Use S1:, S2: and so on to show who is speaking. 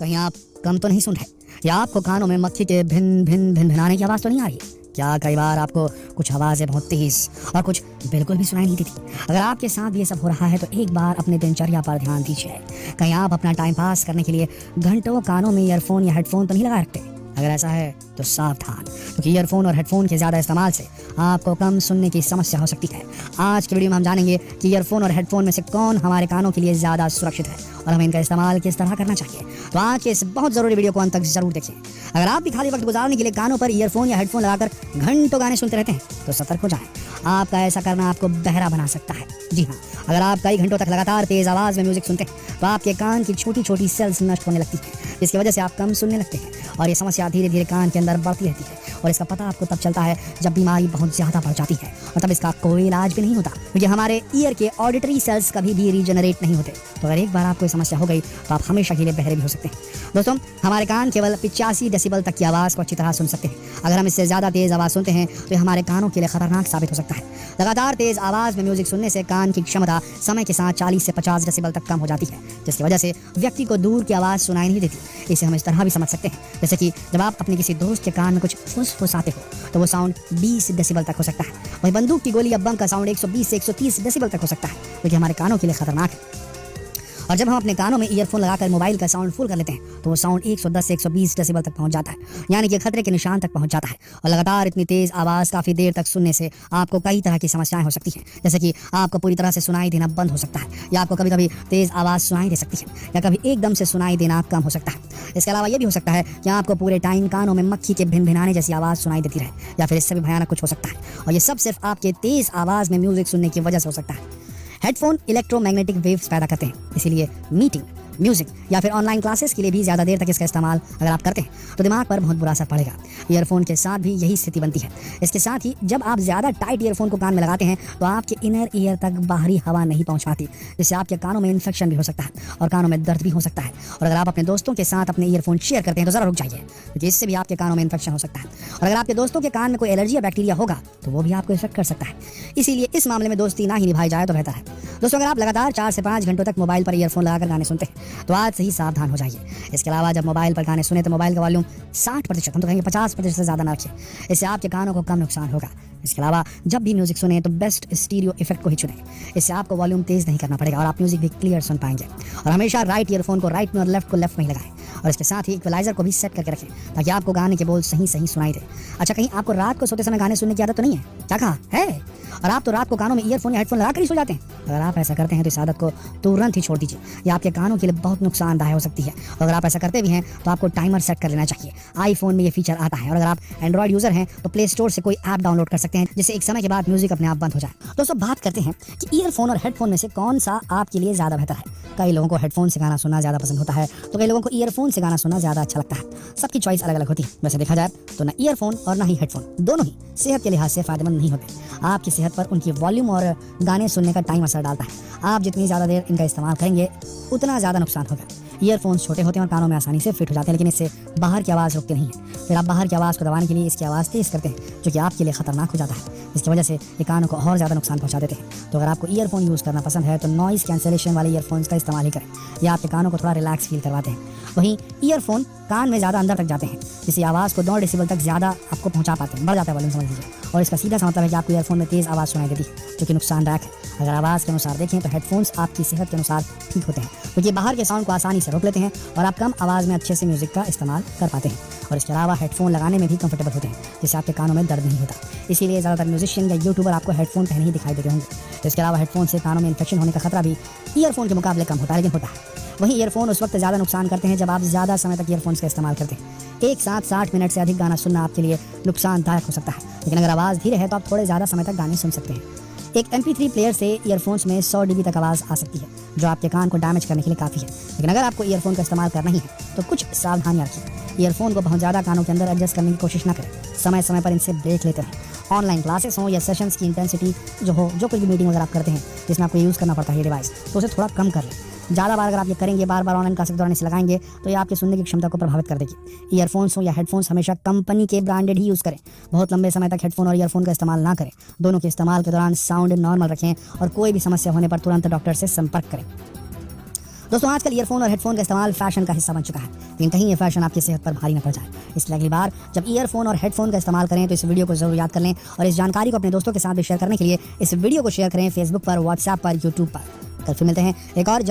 S1: कहीं आप कम तो नहीं सुन रहे, या आपको कानों में मक्खी के भिन भिन भिन भिनाने की आवाज़ तो नहीं आ रही? क्या कई बार आपको कुछ आवाज़ें बहुत तेज़ और कुछ बिल्कुल भी सुनाई नहीं देती? अगर आपके साथ भी ये सब हो रहा है तो एक बार अपने दिनचर्या पर ध्यान दीजिए। कहीं आप अपना टाइम पास करने के लिए घंटों कानों में ईयरफोन या हेडफोन तो नहीं लगा रखते? अगर ऐसा है तो सावधान, क्योंकि ईयरफोन और हेडफोन के ज़्यादा इस्तेमाल से आपको कम सुनने की समस्या हो सकती है। आज की वीडियो में हम जानेंगे कि ईयरफोन और हेडफोन में से कौन हमारे कानों के लिए ज़्यादा सुरक्षित है और हमें इनका इस्तेमाल किस तरह करना चाहिए। तो आज के इस बहुत ज़रूरी वीडियो को अंत तक जरूर देखिए। अगर आप भी खाली वक्त गुजारने के लिए कानों पर ईयरफोन या हेडफोन लगाकर घंटों गाने सुनते रहते हैं तो सतर्क हो जाएं। आपका ऐसा करना आपको बहरा बना सकता है। जी हाँ, अगर आप कई घंटों तक लगातार तेज़ आवाज़ में म्यूजिक सुनते हैं तो आपके कान की छोटी छोटी सेल्स नष्ट होने लगती हैं, जिसकी वजह से आप कम सुनने लगते हैं और ये समस्या धीरे धीरे कान के अंदर बढ़ती रहती है। और इसका पता आपको तब चलता है जब बीमारी बहुत ज़्यादा बढ़ जाती है, और तब इसका कोई इलाज भी नहीं होता, क्योंकि हमारे ईयर के ऑडिटरी सेल्स कभी भी रीजनरेट नहीं होते। तो अगर एक बार आपको समस्या हो गई तो आप हमेशा के लिए बहरे भी हो सकते हैं। दोस्तों, हमारे कान केवल 85 डेसिबल तक की आवाज़ को अच्छी तरह सुन सकते हैं। अगर हम इससे ज़्यादा तेज़ आवाज़ सुनते हैं तो ये हमारे कानों के लिए खतरनाक साबित हो सकता है। लगातार तेज़ आवाज़ में म्यूजिक सुनने से कान की क्षमता समय के साथ 40 से 50 डेसिबल तक कम हो जाती है, जिसकी वजह से व्यक्ति को दूर की आवाज़ सुनाई नहीं देती। इसे हम इस तरह भी समझ सकते हैं, जैसे कि जब आप अपने किसी दोस्त के कान में कुछ फुसफुसाते हो तो वो साउंड 20 डेसिबल तक हो सकता है। वही बंदूक की गोली या बम का साउंड 120 से 130 डेसिबल तक हो सकता है, जो कि हमारे कानों के लिए खतरनाक है। और जब हम अपने कानों में ईयरफोन लगाकर मोबाइल का साउंड फुल कर लेते हैं तो वो साउंड 110 से 120 डेसिबल तक पहुंच जाता है, यानी कि खतरे के निशान तक पहुंच जाता है। और लगातार इतनी तेज आवाज़ काफ़ी देर तक सुनने से आपको कई तरह की समस्याएं हो सकती हैं, जैसे कि आपको पूरी तरह से सुनाई देना बंद हो सकता है, या आपको कभी कभी तेज़ आवाज़ सुनाई दे सकती है, या कभी एकदम से सुनाई देना कम हो सकता है। इसके अलावा ये भी हो सकता है कि आपको पूरे टाइम कानों में मक्खी के भिन भिनाने जैसी आवाज़ सुनाई देती रहे, या फिर इससे भी भयानक कुछ हो सकता है। और ये सब सिर्फ आपके तेज़ आवाज़ में म्यूजिक सुनने की वजह से हो सकता है। हेडफोन इलेक्ट्रोमैग्नेटिक वेव्स पैदा करते हैं, इसीलिए मीटिंग, म्यूजिक या फिर ऑनलाइन क्लासेस के लिए भी ज़्यादा देर तक इसका इस्तेमाल अगर आप करते हैं तो दिमाग पर बहुत बुरा असर पड़ेगा। ईयरफोन के साथ भी यही स्थिति बनती है। इसके साथ ही जब आप ज़्यादा टाइट ईयरफोन को कान में लगाते हैं तो आपके इनर ईयर तक बाहरी हवा नहीं पहुंच पाती, जिससे आपके कानों में इन्फेक्शन भी हो सकता है और कानों में दर्द भी हो सकता है। और अगर आप अपने दोस्तों के साथ अपने ईयरफोन शेयर करते हैं तो ज़रा रुक जाइए, क्योंकि इससे भी आपके कानों में इन्फेक्शन हो सकता है। और अगर आपके दोस्तों के कान में कोई एलर्जी या बैक्टीरिया होगा तो वो भी आपको इफेक्ट कर सकता है। इसीलिए इस मामले में दोस्ती ना ही निभाई जाए तो बेहतर है। दोस्तों, अगर आप लगातार 4 से 5 घंटों तक मोबाइल पर ईयरफोन लगाकर गाने सुनते हैं तो आज से ही सावधान हो जाइए। इसके अलावा जब मोबाइल पर गाने सुने तो मोबाइल का वॉल्यूम 60%, हम तो कहेंगे 50% से ज़्यादा ना रखिए, इससे आपके कानों को कम नुकसान होगा। इसके अलावा जब भी म्यूजिक सुने तो बेस्ट स्टीरियो इफेक्ट को ही चुनें, इससे आपको वॉल्यूम तेज़ नहीं करना पड़ेगा और आप म्यूजिक भी क्लियर सुन पाएंगे। और हमेशा राइट ईयरफोन को राइट में और लेफ्ट को लेफ्ट में ही लगाएं, और इसके साथ ही इक्वलाइजर को भी सेट करके रखें ताकि आपको गाने के बोल सही सही सुनाई दे। अच्छा, कहीं आपको रात को सोते समय गाने सुनने की आदत तो नहीं है? क्या कहा है? और आप तो रात को कानों में ईयरफोन या हेडफोन लगाकर ही सो जाते हैं। अगर आप ऐसा करते हैं तो इस आदत को तुरंत ही छोड़ दीजिए, ये आपके कानों के लिए बहुत नुकसानदायक हो सकती है। और अगर आप ऐसा करते भी हैं तो आपको टाइमर सेट कर लेना चाहिए। आईफोन में ये फीचर आता है, और अगर आप एंड्रॉइड यूजर हैं तो प्ले स्टोर से कोई ऐप डाउनलोड कर सकते हैं, जिससे एक समय के बाद म्यूजिक अपने आप बंद हो जाए। दोस्तों, बात करते हैं कि ईयरफोन और हेडफोन में से कौन सा आपके लिए ज़्यादा बेहतर है। कई लोगों को हेडफोन से गाना सुनना ज़्यादा पसंद होता है तो कई लोगों को ईयरफोन से गाना सुनना ज़्यादा अच्छा लगता है। सबकी चॉइस अलग अलग होती है। वैसे देखा जाए तो ना ईयरफोन और ना ही हेडफोन, दोनों ही सेहत के लिहाज से फायदेमंद नहीं होते। आपकी सेहत पर उनकी वॉल्यूम और गाने सुनने का टाइम असर डालता है। आप जितनी ज़्यादा देर इनका इस्तेमाल करेंगे उतना ज़्यादा नुकसान होगा। ईयरफोन्स छोटे होते हैं और कानों में आसानी से फिट हो जाते हैं, लेकिन इससे बाहर की आवाज़ रुकती नहीं है। फिर आप बाहर की आवाज़ को दबाने के लिए इसकी आवाज़ तेज़ करते हैं, जो कि आपके लिए खतरनाक हो जाता है, जिसकी वजह से ये कानों को और ज़्यादा नुकसान पहुंचा देते हैं। तो अगर आपको ईयरफोन यूज़ करना पसंद है तो नॉइज़ कैंसलेशन वाले ईयरफोन्स का इस्तेमाल ही करें। ये आपके कानों को थोड़ा रिलैक्स फील करवाते हैं। वहीं ईयरफोन कान में ज़्यादा अंदर तक जाते हैं, जिससे आवाज़ को 9 डेसिबल तक ज़्यादा आपको पहुंचा पाते हैं, बढ़ जाता है वॉल्यूम, समझ लीजिए। और इसका सीधा सा मतलब है कि आपको ईयरफोन में तेज़ आवाज़ सुनाई देती है, जो कि नुकसानदायक है। अगर आवाज़ के अनुसार देखें तो हेडफोन्स आपकी सेहत के अनुसार ठीक होते हैं, क्योंकि बाहर के साउंड को आसानी से रोक लेते हैं और आप कम आवाज़ में अच्छे से म्यूजिक का इस्तेमाल कर पाते हैं। और इसके अलावा हेडफोन लगाने में भी कंफर्टेबल होते हैं, जिससे आपके कानों में दर्द नहीं होता। इसीलिए ज़्यादातर म्यूजिशियन या यूट्यूबर आपको हेडफोन पहने ही दिखाई देते होंगे। इसके अलावा हेडफोन से कानों में इन्फेक्शन होने का खतरा भी ईयरफोन के मुकाबले कम होता है, लेकिन होता है। वहीं ईयरफोन उस वक्त ज़्यादा नुकसान करते हैं जब आप ज़्यादा समय तक ईयरफोन्स का इस्तेमाल करते हैं। एक साथ 60 मिनट से अधिक गाना सुनना आपके लिए नुकसानदायक हो सकता है, लेकिन अगर आवाज़ धीरे है तो आप थोड़े ज़्यादा समय तक गाने सुन सकते हैं। एक MP3 प्लेयर से ईयरफोन्स में 100 dB तक आवाज़ आ सकती है, जो आपके कान को डैमेज करने के लिए काफ़ी है। लेकिन अगर आपको ईयरफोन का इस्तेमाल करना ही है तो कुछ सावधानियाँ रखिए। ईयरफोन को बहुत ज़्यादा कानों के अंदर एडजस्ट करने की कोशिश ना करें। समय समय पर इनसे ब्रेक लेते रहें। ऑनलाइन क्लासेस हो या सेशंस की इंटेंसिटी जो कुछ भी मीटिंग अगर आप करते हैं जिसमें आपको यूज़ करना पड़ता है ये डिवाइस, तो उसे थोड़ा कम कर लें। ज़्यादा बार अगर आप ये करेंगे, बार बार ऑनलाइन क्लास के दौरान इसे लगाएंगे तो ये आपकी सुनने की क्षमता को प्रभावित कर देगी। ईयरफोन्स हो या हेडफोन्स हमेशा कंपनी के ब्रांडेड ही यूज़ करें। बहुत लंबे समय तक हेडफोन और ईयरफोन का इस्तेमाल ना करें। दोनों के इस्तेमाल के दौरान साउंड नॉर्मल रखें और कोई भी समस्या होने पर तुरंत डॉक्टर से संपर्क करें। दोस्तों आजकल ईयरफोन और हेडफोन का इस्तेमाल फैशन का हिस्सा बन चुका है, लेकिन कहीं ये फैशन आपकी सेहत पर भारी न पड़ जाए। इसलिए अगली बार जब ईयरफोन और हेडफोन का इस्तेमाल करें तो इस वीडियो को जरूर याद कर लें और इस जानकारी को अपने दोस्तों के साथ भी शेयर करने के लिए इस वीडियो को शेयर करें फेसबुक पर, व्हाट्सएप पर, यूट्यूब पर। कल फिर मिलते हैं एक और